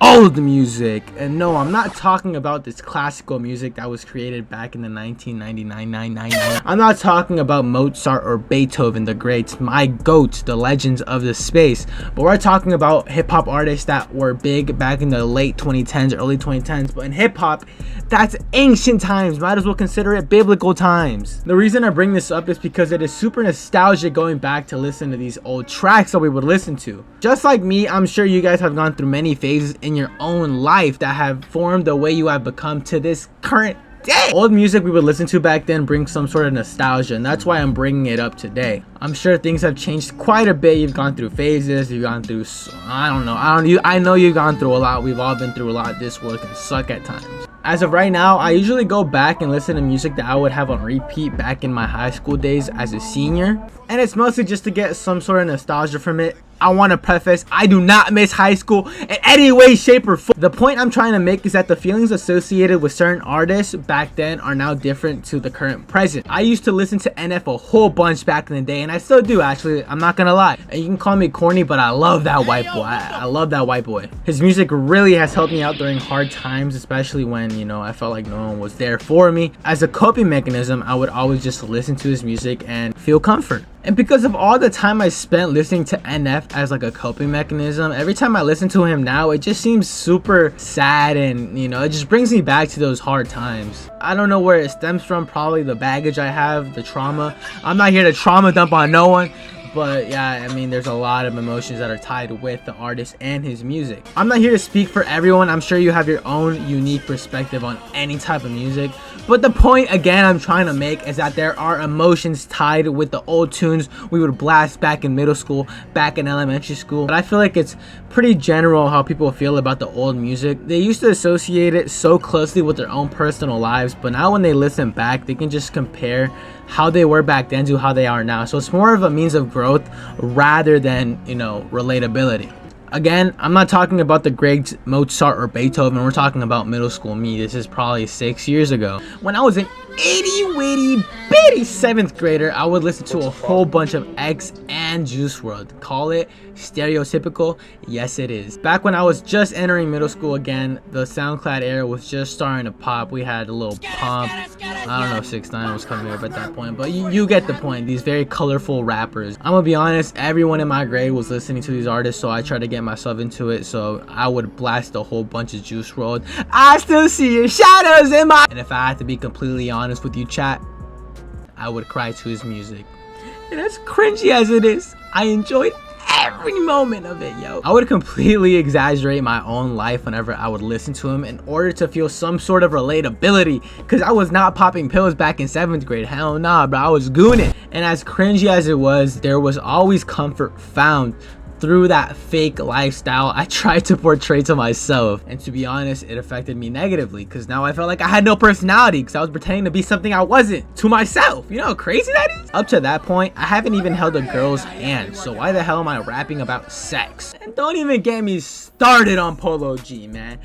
old music. And no, I'm not talking about this classical music that was created back in the 1999. I'm not talking about Mozart or Beethoven, the greats, my goats, the legends of the space. But we're talking about hip-hop artists that were big back in the late 2010s, early 2010s. But in hip-hop, that's ancient times. Might as well consider it biblical times. The reason I bring this up is because it is super nostalgic going back to listen to these old tracks that we would listen to. Just like me, I'm sure you guys have gone through many phases in your own life that have formed the way you have become to this current day. Old music we would listen to back then brings some sort of nostalgia, and that's why I'm bringing it up today. I'm sure things have changed quite a bit. You've gone through phases, you've gone through, I know you've gone through a lot. We've all been through a lot. This world can suck at times. As of right now, I usually go back and listen to music that I would have on repeat back in my high school days as a senior, and it's mostly just to get some sort of nostalgia from it. I want to preface, I do not miss high school in any way, shape, or form. The point I'm trying to make is that the feelings associated with certain artists back then are now different to the current present. I used to listen to NF a whole bunch back in the day, and I still do, actually. I'm not gonna lie. And you can call me corny, but I love that white boy. I love that white boy. His music really has helped me out during hard times, especially when, you know, I felt like no one was there for me. As a coping mechanism, I would always just listen to his music and feel comfort. And because of all the time I spent listening to NF as like a coping mechanism, every time I listen to him now, it just seems super sad, and you know, it just brings me back to those hard times. I don't know where it stems from, probably the baggage I have, the trauma. I'm not here to trauma dump on no one, but yeah, I mean, there's a lot of emotions that are tied with the artist and his music. I'm not here to speak for everyone. I'm sure you have your own unique perspective on any type of music. But the point, again, I'm trying to make is that there are emotions tied with the old tunes we would blast back in middle school, back in elementary school. But I feel like it's pretty general how people feel about the old music. They used to associate it so closely with their own personal lives, but now when they listen back, they can just compare how they were back then to how they are now. So it's more of a means of growth rather than, you know, relatability. Again, I'm not talking about the greats Mozart or Beethoven. We're talking about middle school me. This is probably 6 years ago. When I was an itty witty bitty 7th grader, I would listen to a whole bunch of X and Juice WRLD. Call it stereotypical? Yes, it is. Back when I was just entering middle school again, the SoundCloud era was just starting to pop. We had a little Pump. I don't know if 6ix9ine was coming up at that point, but you get the point. These very colorful rappers. I'm gonna be honest, everyone in my grade was listening to these artists, so I tried to get myself into it. So I would blast a whole bunch of Juice WRLD. I still see your shadows in my... And if I had to be completely honest with you, chat, I would cry to his music. And as cringy as it is, I enjoyed every moment of it, yo. I would completely exaggerate my own life whenever I would listen to him in order to feel some sort of relatability, because I was not popping pills back in 7th grade. Hell nah, bro. I was gooning. And as cringy as it was, there was always comfort found through that fake lifestyle I tried to portray to myself. And to be honest, it affected me negatively, because now I felt like I had no personality because I was pretending to be something I wasn't to myself. You know how crazy that is? Up to that point, I haven't even held a girl's hand, so why the hell am I rapping about sex? And don't even get me started on Polo G, man.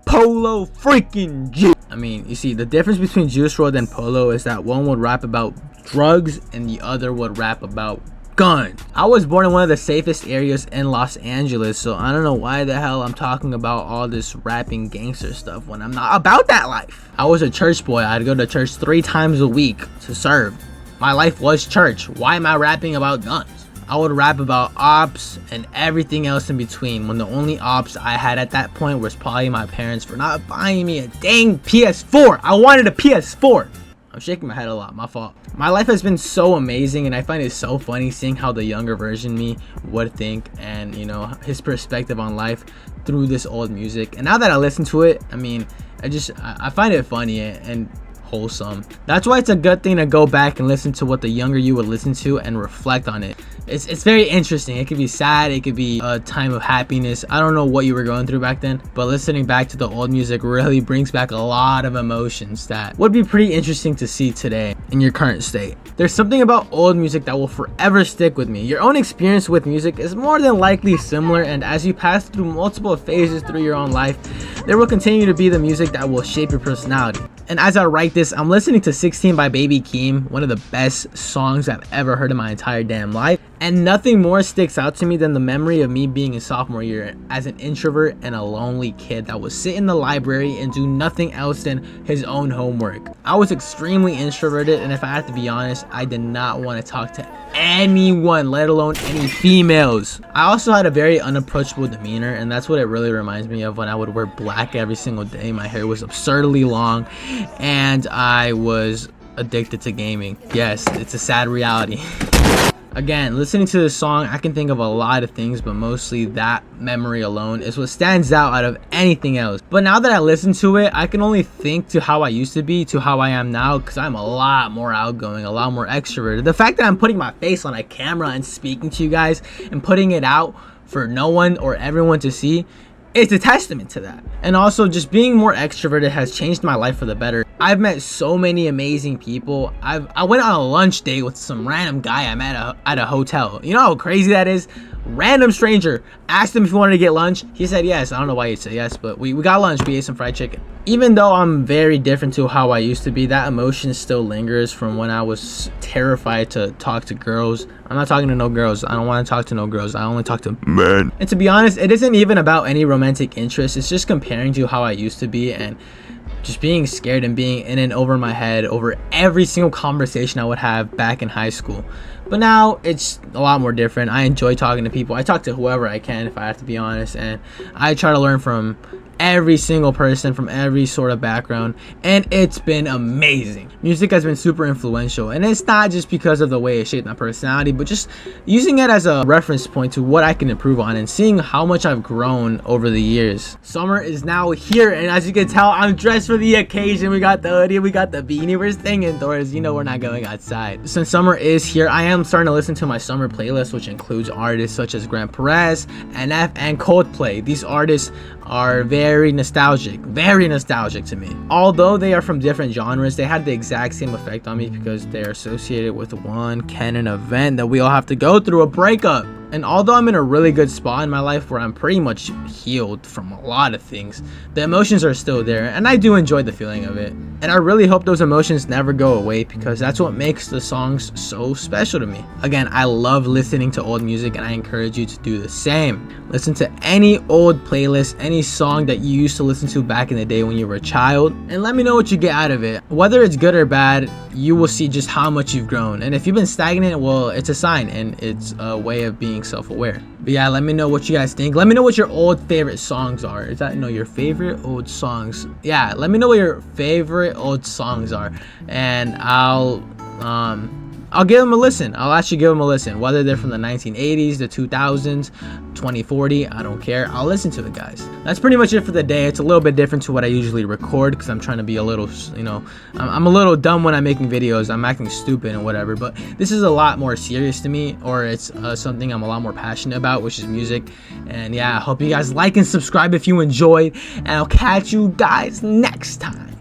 Polo freaking G. I mean, you see, the difference between Juice WRLD and Polo is that one would rap about drugs and the other would rap about gun. I was born in one of the safest areas in Los Angeles, so I don't know why the hell I'm talking about all this rapping gangster stuff when I'm not about that life. I was a church boy. I'd go to church 3 times a week to serve. My life was church. Why am I rapping about guns? I would rap about ops and everything else in between, when the only ops I had at that point was probably my parents for not buying me a dang PS4. I wanted a PS4. I'm shaking my head a lot, my fault. My life has been so amazing, and I find it so funny seeing how the younger version me would think, and you know, his perspective on life through this old music. And now that I listen to it, I mean, I find it funny and wholesome. That's why it's a good thing to go back and listen to what the younger you would listen to and reflect on it. It's very interesting. It could be sad, it could be a time of happiness. I don't know what you were going through back then, but listening back to the old music really brings back a lot of emotions that would be pretty interesting to see today in your current state. There's something about old music that will forever stick with me. Your own experience with music is more than likely similar, and as you pass through multiple phases through your own life, there will continue to be the music that will shape your personality. And as I write this, I'm listening to 16 by Baby Keem, one of the best songs I've ever heard in my entire damn life. And nothing more sticks out to me than the memory of me being in sophomore year as an introvert and a lonely kid that would sit in the library and do nothing else than his own homework. I was extremely introverted, and if I have to be honest, I did not want to talk to anyone, let alone any females. I also had a very unapproachable demeanor, and that's what it really reminds me of when I would wear black every single day. My hair was absurdly long, and I was addicted to gaming. Yes, it's a sad reality. Again, listening to this song, I can think of a lot of things, but mostly that memory alone is what stands out of anything else. But now that I listen to it, I can only think to how I used to be to how I am now, because I'm a lot more outgoing, a lot more extroverted. The fact that I'm putting my face on a camera and speaking to you guys and putting it out for no one or everyone to see, it's a testament to that. And also, just being more extroverted has changed my life for the better. I've met so many amazing people. I went on a lunch date with some random guy I met at a hotel. You know how crazy that is? Random stranger. Asked him if he wanted to get lunch. He said yes. I don't know why he'd say yes, but we got lunch. We ate some fried chicken. Even though I'm very different to how I used to be, that emotion still lingers from when I was terrified to talk to girls. I'm not talking to no girls. I don't want to talk to no girls. I only talk to men. And to be honest, it isn't even about any romantic interest. It's just comparing to how I used to be and just being scared and being in and over my head over every single conversation I would have back in high school. But now it's a lot more different. I enjoy talking to people. I talk to whoever I can, if I have to be honest, and I try to learn from every single person from every sort of background, and it's been amazing. Music has been super influential, and it's not just because of the way it shaped my personality, but just using it as a reference point to what I can improve on and seeing how much I've grown over the years. Summer is now here, and as you can tell, I'm dressed for the occasion. We got the hoodie, we got the beanie, we're staying indoors. You know we're not going outside. Since summer is here, I am starting to listen to my summer playlist, which includes artists such as Grant Perez, NF, and Coldplay. These artists are very nostalgic to me. Although they are from different genres, they had the exact same effect on me because they're associated with one canon event that we all have to go through, a breakup. And although I'm in a really good spot in my life where I'm pretty much healed from a lot of things, the emotions are still there, and I do enjoy the feeling of it. And I really hope those emotions never go away, because that's what makes the songs so special to me. Again, I love listening to old music, and I encourage you to do the same. Listen to any old playlist, any song that you used to listen to back in the day when you were a child, and let me know what you get out of it. Whether it's good or bad, you will see just how much you've grown. And if you've been stagnant, well, it's a sign, and it's a way of being self-aware. But yeah, let me know what you guys think. Let me know what your old favorite songs are. Is that, your favorite old songs? Yeah, let me know what your favorite old songs are, and I'll give them a listen. I'll actually give them a listen, whether they're from the 1980s, the 2000s, 2040, I don't care. I'll listen to it, guys. That's pretty much it for the day. It's a little bit different to what I usually record because I'm trying to be a little, I'm a little dumb when I'm making videos. I'm acting stupid and whatever, but this is a lot more serious to me, or it's something I'm a lot more passionate about, which is music. And yeah, I hope you guys like and subscribe if you enjoyed, and I'll catch you guys next time.